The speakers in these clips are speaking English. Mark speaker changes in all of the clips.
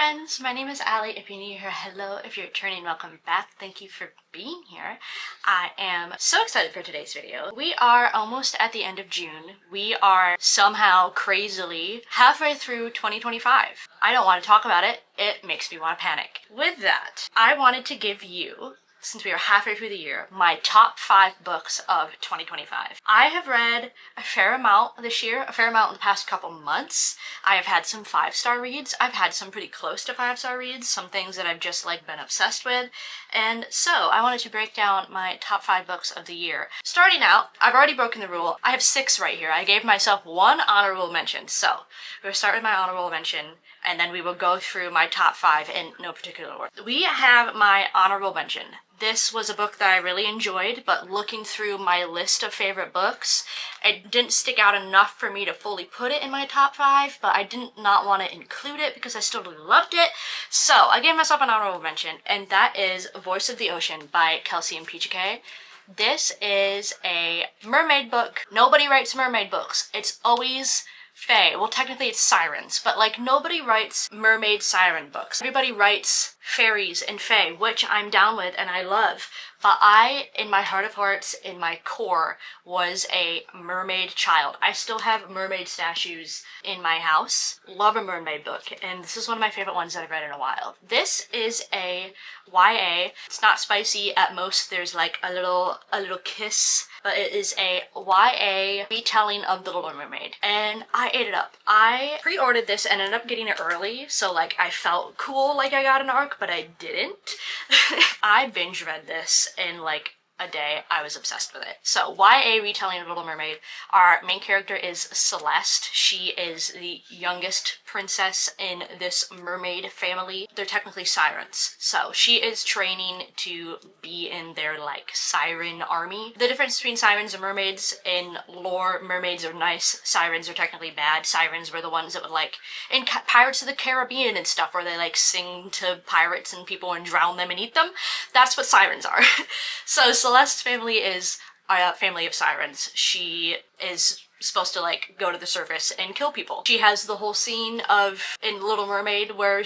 Speaker 1: friends, my name is Allie. If you're new here, hello. If you're returning, welcome back. Thank you for being here. I am so excited for today's video. We are almost at the end of June. We are somehow crazily halfway through 2025. I don't want to talk about it. It makes me want to panic. With that, I wanted to give you, since we are halfway through the year, my top 5 books of 2025. I have read a fair amount this year, a fair amount in the past couple months. I have had some 5-star reads. I've had some pretty close to 5-star reads, some things that I've just been obsessed with. And so I wanted to break down my top 5 books of the year. Starting out, I've already broken the rule. I have 6 right here. I gave myself 1 honorable mention. So we're going to start with my honorable mention, and then we will go through my top 5 in no particular order. We have my honorable mention. This was a book that I really enjoyed, but looking through my list of favorite books, it didn't stick out enough for me to fully put it in my top 5, but I didn't not want to include it because I still really loved it. So I gave myself an honorable mention, and that is Voice of the Ocean by Kelsey and Peachake. This is a mermaid book. Nobody writes mermaid books. It's always fae. Well, technically it's sirens, but nobody writes mermaid siren books. Everybody writes fairies and fae, which I'm down with and I love. But I, in my heart of hearts, in my core, was a mermaid child. I still have mermaid statues in my house. Love a mermaid book, and this is one of my favorite ones that I've read in a while. This is a YA. It's not spicy. At most, there's a little kiss, but it is a YA retelling of The Little Mermaid, and I ate it up. I pre-ordered this and ended up getting it early, so I felt cool I got an arc, but I didn't. I binge read this in a day. I was obsessed with it. So YA retelling of Little Mermaid. Our main character is Celeste. She is the youngest princess in this mermaid family. They're technically sirens. So she is training to be in their siren army. The difference between sirens and mermaids in lore, mermaids are nice, sirens are technically bad. Sirens were the ones that would in Pirates of the Caribbean and stuff where they sing to pirates and people and drown them and eat them. That's what sirens are. So Celeste's family is a family of sirens. She is supposed to go to the surface and kill people. She has the whole scene of in Little Mermaid where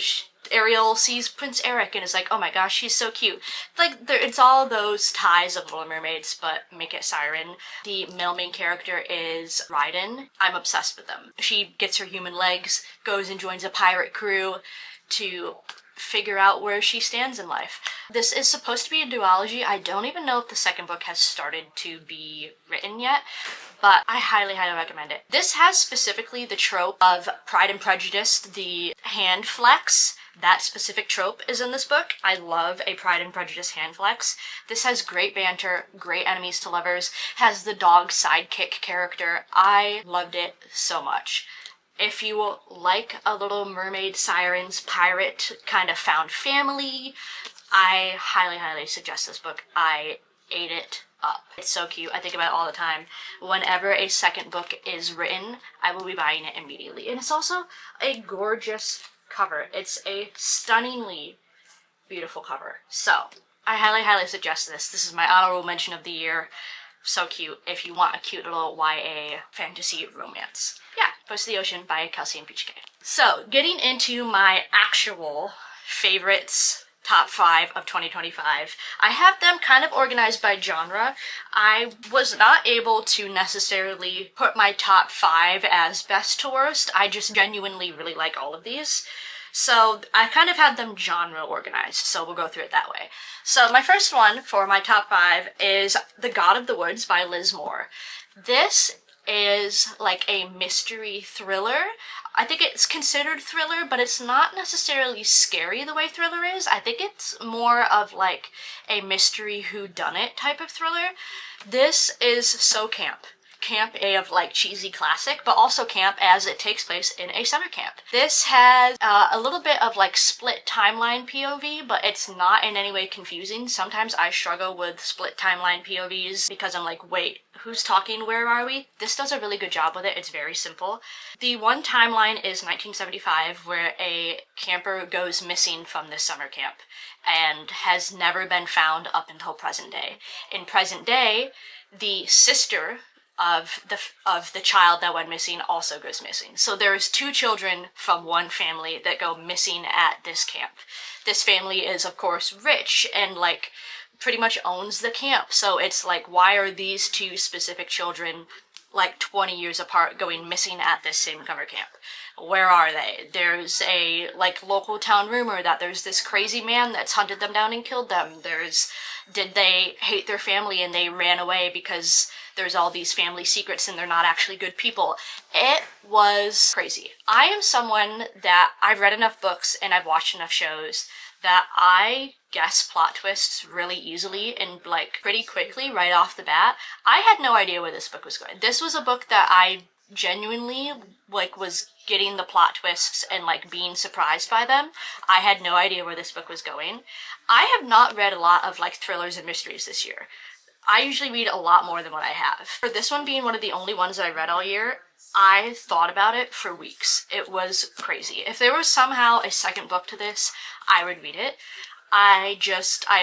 Speaker 1: Ariel sees Prince Eric and is oh my gosh, he's so cute. It's all those ties of Little Mermaids, but make it siren. The male main character is Ryden. I'm obsessed with them. She gets her human legs, goes and joins a pirate crew to figure out where she stands in life. This is supposed to be a duology. I don't even know if the second book has started to be written yet, but I highly, highly recommend it. This has specifically the trope of Pride and Prejudice, the hand flex. That specific trope is in this book. I love a Pride and Prejudice hand flex. This has great banter, great enemies to lovers, has the dog sidekick character. I loved it so much. If you like a Little Mermaid sirens pirate kind of found family, I highly, highly suggest this book. I ate it up. It's so cute. I think about it all the time. Whenever a second book is written, I will be buying it immediately. And it's also a gorgeous cover. It's a stunningly beautiful cover. So I highly, highly suggest this. This is my honorable mention of the year. So cute if you want a cute little YA fantasy romance. Yeah, Voice of the Ocean by Kelsey and Peachake. So, getting into my actual favorites, top 5 of 2025, I have them kind of organized by genre. I was not able to necessarily put my top 5 as best to worst. I just genuinely really like all of these. So I kind of had them genre organized, so we'll go through it that way. So my first one for my top 5 is The God of the Woods by Liz Moore. This is a mystery thriller. I think it's considered thriller, but it's not necessarily scary the way thriller is. I think it's more of a mystery whodunit type of thriller. This is so camp. Camp of cheesy classic, but also camp as it takes place in a summer camp. This has a little bit of split timeline POV, but it's not in any way confusing. Sometimes I struggle with split timeline POVs because I'm wait, who's talking, where are we? This does a really good job with it. It's very simple. The one timeline is 1975, where a camper goes missing from this summer camp and has never been found up until present day. In present day, the sister of the child that went missing also goes missing. So there's 2 children from one family that go missing at this camp. This family is, of course, rich and like pretty much owns the camp. So it's like, why are these 2 specific children like 20 years apart going missing at this same summer camp? Where are they? There's a like local town rumor that there's this crazy man that's hunted them down and killed them. Did they hate their family and they ran away because there's all these family secrets and they're not actually good people? It was crazy. I am someone that I've read enough books and I've watched enough shows that I guess plot twists really easily and like pretty quickly right off the bat. I had no idea where this book was going. This was a book that I genuinely like was getting the plot twists and like being surprised by them. I had no idea where this book was going. I have not read a lot of like thrillers and mysteries this year. I usually read a lot more than what I have. For this one being one of the only ones that I read all year, I thought about it for weeks. It was crazy. If there was somehow a second book to this, I would read it. I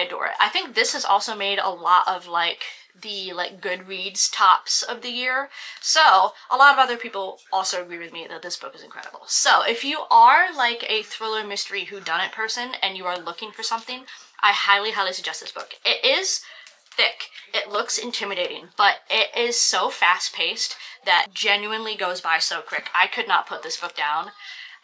Speaker 1: adore it. I think this has also made a lot of like the like Goodreads tops of the year. So a lot of other people also agree with me that this book is incredible. So if you are like a thriller mystery whodunit person and you are looking for something, I highly suggest this book. It is thick. It looks intimidating, but it is so fast-paced that genuinely goes by so quick. I could not put this book down.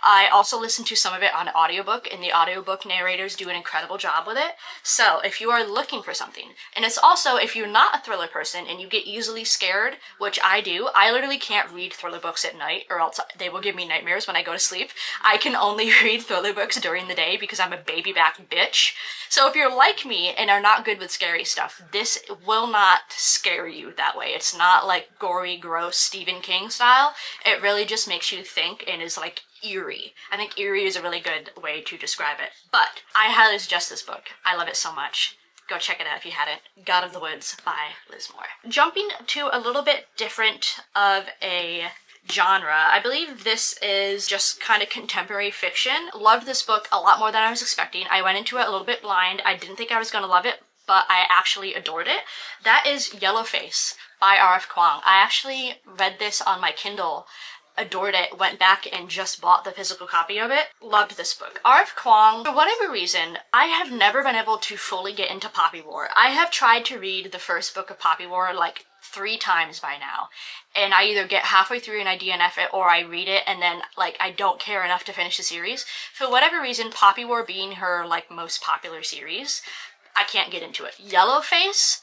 Speaker 1: I also listened to some of it on audiobook, and the audiobook narrators do an incredible job with it. So if you are looking for something, and it's also if you're not a thriller person and you get easily scared, which I do, I literally can't read thriller books at night or else they will give me nightmares when I go to sleep. I can only read thriller books during the day because I'm a baby back bitch. So if you're like me and are not good with scary stuff, this will not scare you that way. It's not like gory, gross Stephen King style. It really just makes you think and is like eerie. I think eerie is a really good way to describe it. But I highly suggest this book. I love it so much. Go check it out if you hadn't. God of the Woods by Liz Moore. Jumping to a little bit different of a genre, I believe this is just kind of contemporary fiction. Loved this book a lot more than I was expecting. I went into it a little bit blind. I didn't think I was going to love it, but I actually adored it. That is Yellowface by R.F. Kuang. I actually read this on my Kindle, adored it, went back and just bought the physical copy of it. Loved this book. R.F. Kuang, for whatever reason, I have never been able to fully get into Poppy War. I have tried to read the first book of Poppy War like 3 times by now, and I either get halfway through and I DNF it, or I read it and then like I don't care enough to finish the series. For whatever reason, Poppy War being her like most popular series, I can't get into it. Yellowface,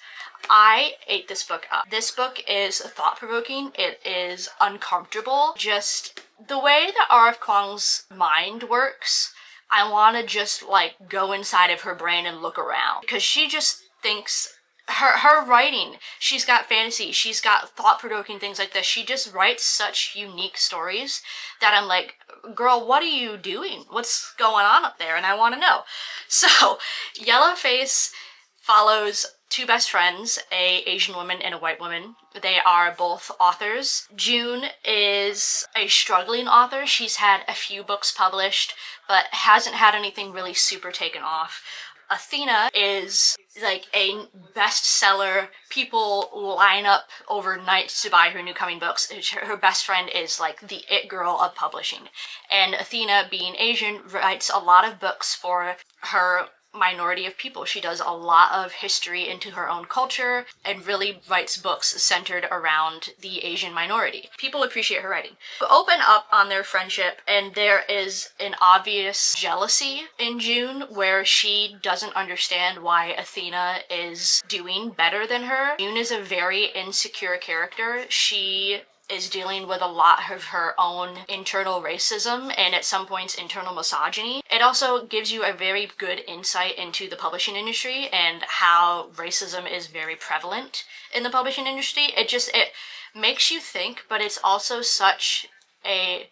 Speaker 1: I ate this book up. This book is thought-provoking. It is uncomfortable. Just the way that R.F. Kuang's mind works, I want to just like go inside of her brain and look around, because she just thinks her writing, she's got fantasy, she's got thought-provoking things like this. She just writes such unique stories that I'm like, girl, what are you doing? What's going on up there? And I want to know. So Yellowface follows 2 best friends, a Asian woman and a white woman. They are both authors. June is a struggling author. She's had a few books published, but hasn't had anything really super taken off. Athena is like a bestseller. People line up overnight to buy her new coming books. Her best friend is like the it girl of publishing. And Athena, being Asian, writes a lot of books for her minority of people. She does a lot of history into her own culture and really writes books centered around the Asian minority. People appreciate her writing. Open up on their friendship, and there is an obvious jealousy in June where she doesn't understand why Athena is doing better than her. June is a very insecure character. She is dealing with a lot of her own internal racism and at some points internal misogyny. It also gives you a very good insight into the publishing industry and how racism is very prevalent in the publishing industry. It makes you think, but it's also such a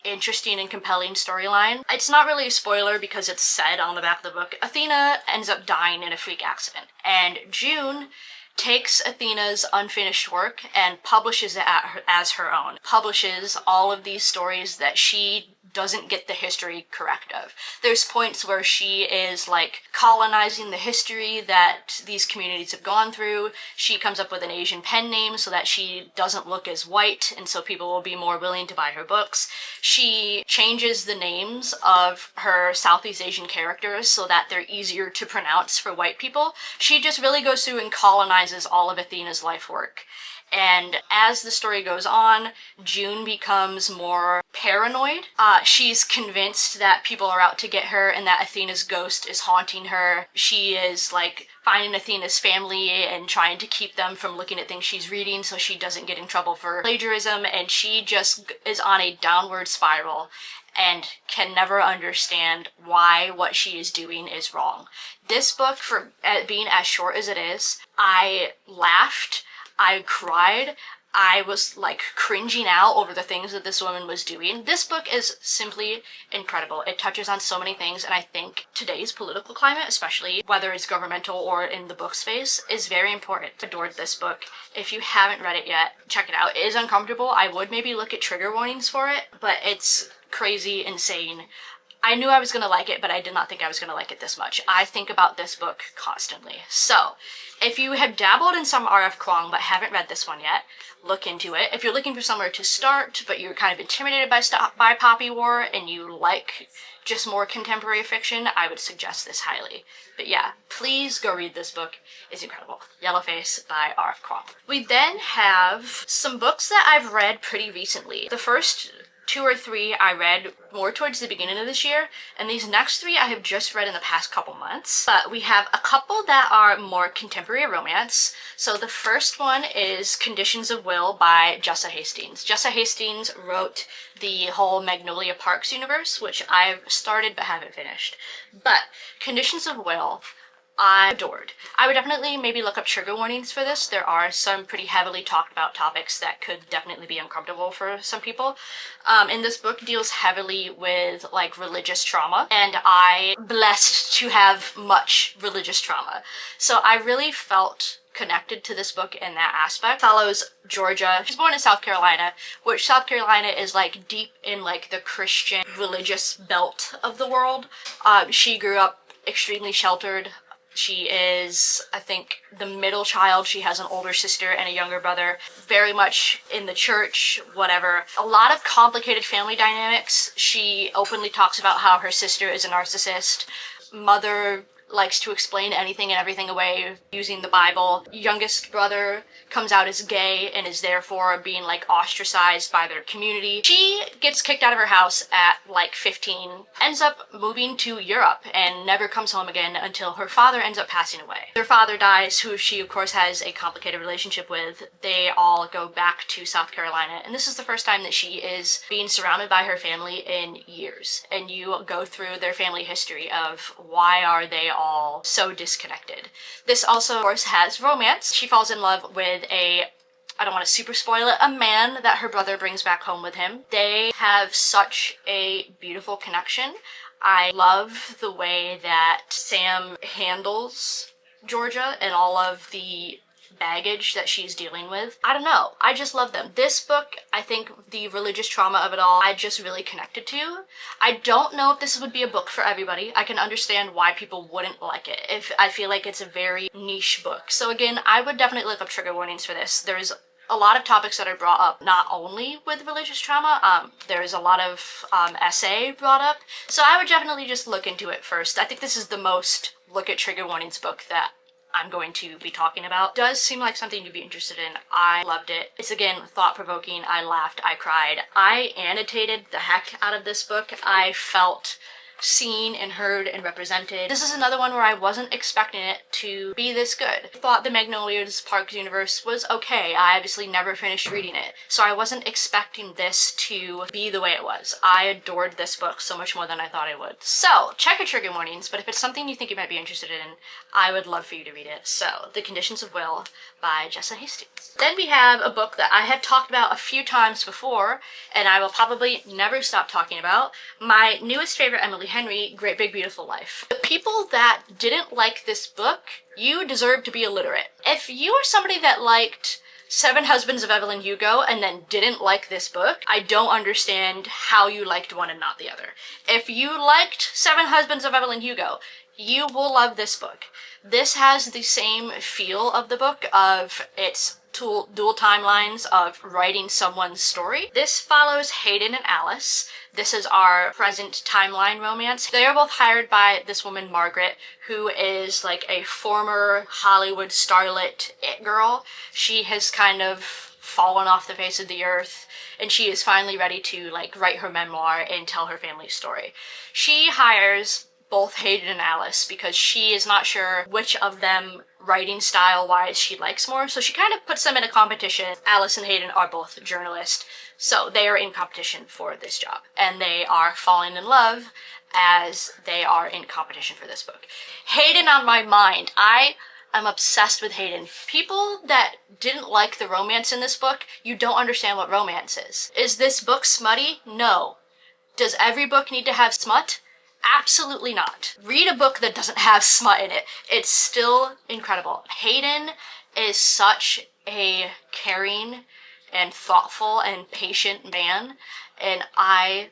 Speaker 1: interesting and compelling storyline. It's not really a spoiler because it's said on the back of the book. Athena ends up dying in a freak accident, and June takes Athena's unfinished work and publishes it as her own. Publishes all of these stories that she doesn't get the history correct of. There's points where she is like colonizing the history that these communities have gone through. She comes up with an Asian pen name so that she doesn't look as white, and so people will be more willing to buy her books. She changes the names of her Southeast Asian characters so that they're easier to pronounce for white people. She just really goes through and colonizes all of Athena's life work. And as the story goes on, June becomes more paranoid. She's convinced that people are out to get her and that Athena's ghost is haunting her. She is like finding Athena's family and trying to keep them from looking at things she's reading so she doesn't get in trouble for plagiarism, and she just is on a downward spiral and can never understand why what she is doing is wrong. This book, for being as short as it is, I laughed, I cried, I was like cringing out over the things that this woman was doing. This book is simply incredible. It touches on so many things, and I think today's political climate, especially whether it's governmental or in the book space, is very important. I adored this book. If you haven't read it yet, check it out. It is uncomfortable. I would maybe look at trigger warnings for it, but it's crazy, insane. I knew I was going to like it, but I did not think I was going to like it this much. I think about this book constantly. So, if you have dabbled in some R.F. Kuang but haven't read this one yet, look into it. If you're looking for somewhere to start, but you're kind of intimidated by Poppy War and you like just more contemporary fiction, I would suggest this highly. But yeah, please go read this book. It's incredible. Yellowface by R.F. Kuang. We then have some books that I've read pretty recently. The first 2 or 3 I read more towards the beginning of this year, and these next 3 I have just read in the past couple months. But we have a couple that are more contemporary romance. So the first one is Conditions of Will by Jessa Hastings. Jessa Hastings wrote the whole Magnolia Parks universe, which I've started but haven't finished. But Conditions of Will, I adored. I would definitely maybe look up trigger warnings for this. There are some pretty heavily talked about topics that could definitely be uncomfortable for some people. And this book deals heavily with like religious trauma, and I'm blessed to have much religious trauma. So I really felt connected to this book in that aspect. It follows Georgia. She's born in South Carolina, which South Carolina is like deep in like the Christian religious belt of the world. She grew up extremely sheltered. She is, I think, the middle child. She has an older sister and a younger brother, very much in the church, whatever. A lot of complicated family dynamics. She openly talks about how her sister is a narcissist. Mother likes to explain anything and everything away using the Bible. Youngest brother comes out as gay and is therefore being like ostracized by their community. She gets kicked out of her house at like 15, ends up moving to Europe and never comes home again until her father ends up passing away. Their father dies, who she of course has a complicated relationship with. They all go back to South Carolina, and this is the first time that she is being surrounded by her family in years. And you go through their family history of why are they all so disconnected. This also, of course, has romance. She falls in love with I don't want to super spoil it, a man that her brother brings back home with him. They have such a beautiful connection. I love the way that Sam handles Georgia and all of the baggage that she's dealing with. I don't know. I just love them. This book, I think the religious trauma of it all, I just really connected to. I don't know if this would be a book for everybody. I can understand why people wouldn't like it. If I feel like it's a very niche book. So again, I would definitely look up trigger warnings for this. There's a lot of topics that are brought up, not only with religious trauma, there's a lot of essay brought up. So I would definitely just look into it first. I think this is the most look at trigger warnings book that I'm going to be talking about. It does seem like something to be interested in. I loved it. It's again thought-provoking. I laughed, I cried. I annotated the heck out of this book. I felt seen and heard and represented. This is another one where I wasn't expecting it to be this good. I thought the Magnolia's Parks universe was okay. I obviously never finished reading it, so I wasn't expecting this to be the way it was. I adored this book so much more than I thought I would. So, check your trigger warnings, but if it's something you think you might be interested in, I would love for you to read it. So, The Conditions of Will by Jessa Hastings. Then we have a book that I have talked about a few times before, and I will probably never stop talking about. My newest favorite Emily Henry, Great Big Beautiful Life. The people that didn't like this book, you deserve to be illiterate. If you are somebody that liked Seven Husbands of Evelyn Hugo and then didn't like this book, I don't understand how you liked one and not the other. If you liked Seven Husbands of Evelyn Hugo, you will love this book. This has the same feel of the book, of its dual timelines of writing someone's story. This follows Hayden and Alice. This is our present timeline romance. They are both hired by this woman, Margaret, who is like a former Hollywood starlet it girl. She has kind of fallen off the face of the earth, and she is finally ready to like write her memoir and tell her family's story. She hires both Hayden and Alice because she is not sure which of them writing style wise she likes more, so she kind of puts them in a competition. Alice and Hayden are both journalists, so they are in competition for this job, and they are falling in love as they are in competition for this book. Hayden on my mind. I am obsessed with Hayden. People that didn't like the romance in this book, you don't understand what romance is. Is this book smutty? No. Does every book need to have smut? Absolutely not. Read a book that doesn't have smut in it. It's still incredible. Hayden is such a caring and thoughtful and patient man, and I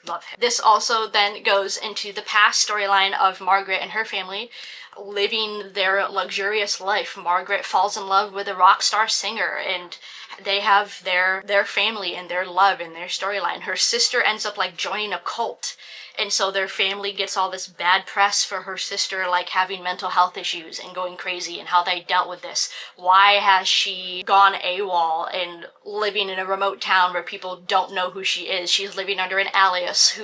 Speaker 1: love him. This also then goes into the past storyline of Margaret and her family living their luxurious life. Margaret falls in love with a rock star singer, and they have their family and their love and their storyline. Her sister ends up like joining a cult, and so their family gets all this bad press for her sister like having mental health issues and going crazy, and how they dealt with this. Why has she gone AWOL and living in a remote town where people don't know who she is? She's living under an alias.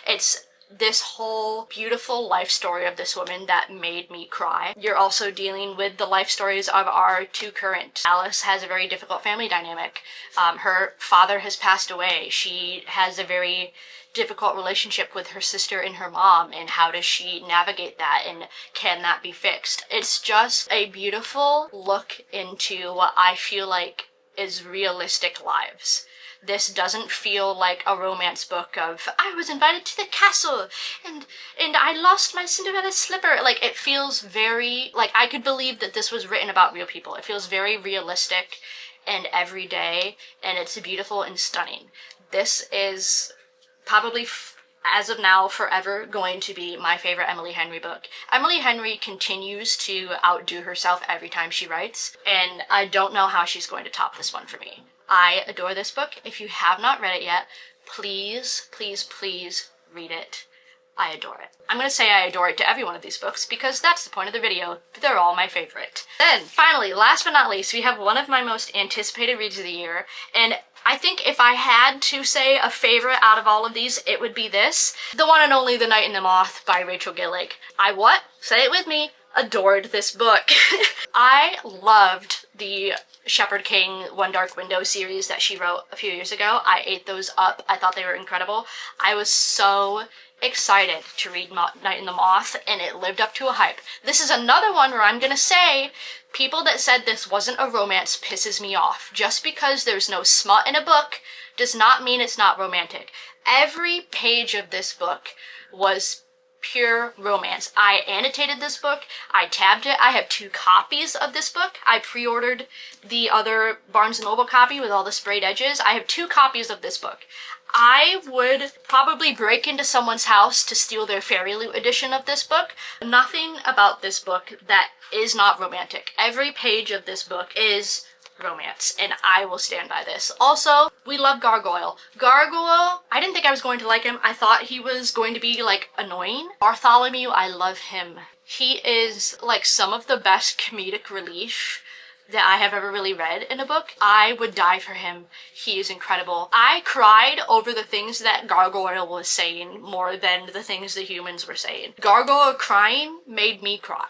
Speaker 1: It's this whole beautiful life story of this woman that made me cry. You're also dealing with the life stories of our two current. Alice has a very difficult family dynamic. Her father has passed away. She has a very difficult relationship with her sister and her mom, and how does she navigate that, and can that be fixed? It's just a beautiful look into what I feel like is realistic lives. This doesn't feel like a romance book of, I was invited to the castle and I lost my Cinderella slipper. Like, it feels very, like, I could believe that this was written about real people. It feels very realistic and everyday, and it's beautiful and stunning. This is probably, as of now, forever going to be my favorite Emily Henry book. Emily Henry continues to outdo herself every time she writes, and I don't know how she's going to top this one for me. I adore this book. If you have not read it yet, please, please, please read it. I adore it. I'm gonna say I adore it to every one of these books because that's the point of the video. They're all my favorite. Then, finally, last but not least, we have one of my most anticipated reads of the year, and I think if I had to say a favorite out of all of these, it would be this. The one and only The Night and the Moth by Rachel Gillig. I what? Say it with me. Adored this book. I loved the Shepherd King One Dark Window series that she wrote a few years ago. I ate those up. I thought they were incredible. I was so excited to read Night and the Moth, and it lived up to a hype. This is another one where I'm gonna say people that said this wasn't a romance pisses me off. Just because there's no smut in a book does not mean it's not romantic. Every page of this book was pure romance. I annotated this book, I tabbed it, I have 2 copies of this book. I pre-ordered the other Barnes & Noble copy with all the sprayed edges. I have 2 copies of this book. I would probably break into someone's house to steal their Fairy Loot edition of this book. Nothing about this book that is not romantic. Every page of this book is romance, and I will stand by this. Also, we love Gargoyle. Gargoyle, I didn't think I was going to like him. I thought he was going to be, like, annoying. Bartholomew, I love him. He is, like, some of the best comedic relief that I have ever really read in a book. I would die for him. He is incredible. I cried over the things that Gargoyle was saying more than the things the humans were saying. Gargoyle crying made me cry.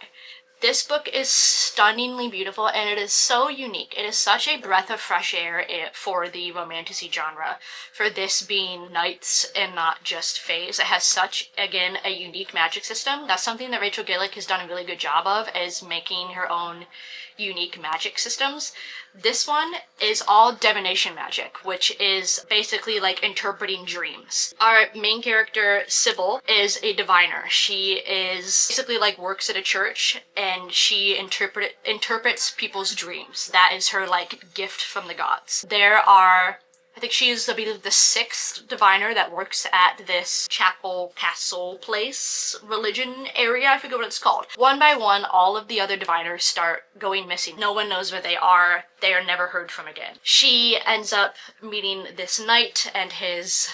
Speaker 1: This book is stunningly beautiful, and it is so unique. It is such a breath of fresh air for the romantasy genre, for this being knights and not just fays. It has such, again, a unique magic system. That's something that Rachel Gillig has done a really good job of, is making her own unique magic systems. This one is all divination magic, which is basically like interpreting dreams. Our main character, Sybil, is a diviner. She is basically like works at a church, and and she interprets people's dreams. That is her like gift from the gods. There are, I think she is, I believe, the 6th diviner that works at this chapel, castle, place, religion area. I forget what it's called. One by one, all of the other diviners start going missing. No one knows where they are. They are never heard from again. She ends up meeting this knight and his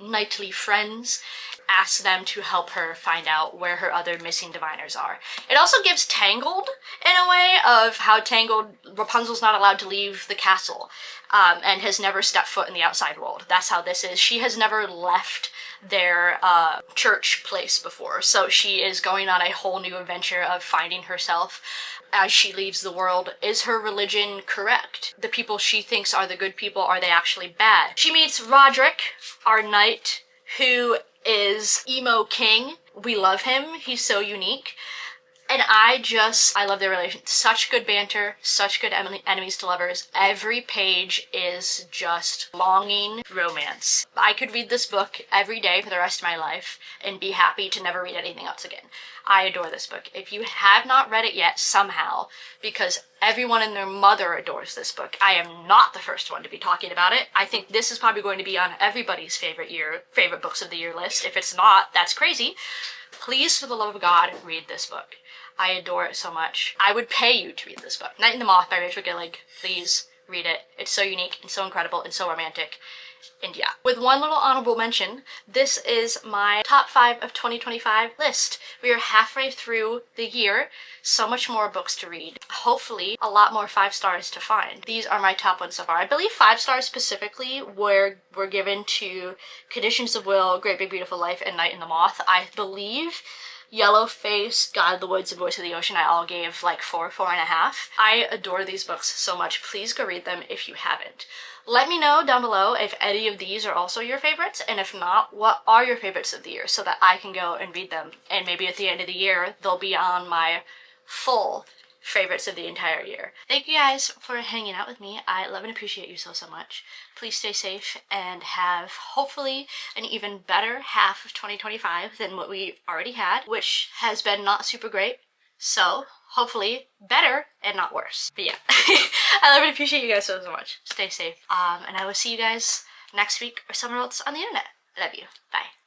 Speaker 1: knightly friends, asks them to help her find out where her other missing diviners are. It also gives Tangled in a way of how Tangled, Rapunzel's not allowed to leave the castle. And has never stepped foot in the outside world. That's how this is. She has never left their church place before, so she is going on a whole new adventure of finding herself as she leaves the world. Is her religion correct? The people she thinks are the good people, are they actually bad? She meets Roderick, our knight, who is emo king. We love him. He's so unique. And I love their relationship. Such good banter, such good enemies to lovers. Every page is just longing romance. I could read this book every day for the rest of my life and be happy to never read anything else again. I adore this book. If you have not read it yet somehow, because everyone and their mother adores this book, I am not the first one to be talking about it. I think this is probably going to be on everybody's favorite books of the year list. If it's not, that's crazy. Please, for the love of God, read this book. I adore it so much. I would pay you to read this book. Night in the Moth by Rachel Gillig. Please read it. It's so unique and so incredible and so romantic. And yeah. With one little honorable mention, this is my top 5 of 2025 list. We are halfway through the year. So much more books to read. Hopefully, a lot more 5 stars to find. These are my top ones so far. I believe 5 stars specifically were given to Conditions of Will, Great Big Beautiful Life, and Night in the Moth. I believe Yellowface, God of the Woods, and Voice of the Ocean I all gave like 4, 4.5. I adore these books so much. Please go read them if you haven't. Let me know down below if any of these are also your favorites, and if not, what are your favorites of the year so that I can go and read them. And maybe at the end of the year, they'll be on my full favorites of the entire year. Thank you guys for hanging out with me. I love and appreciate you so much. Please stay safe and have hopefully an even better half of 2025 than what we already had, which has been not super great. So hopefully better and not worse. But yeah, I love and appreciate you guys so much. Stay safe. And I will see you guys next week or somewhere else on the internet. I love you. Bye.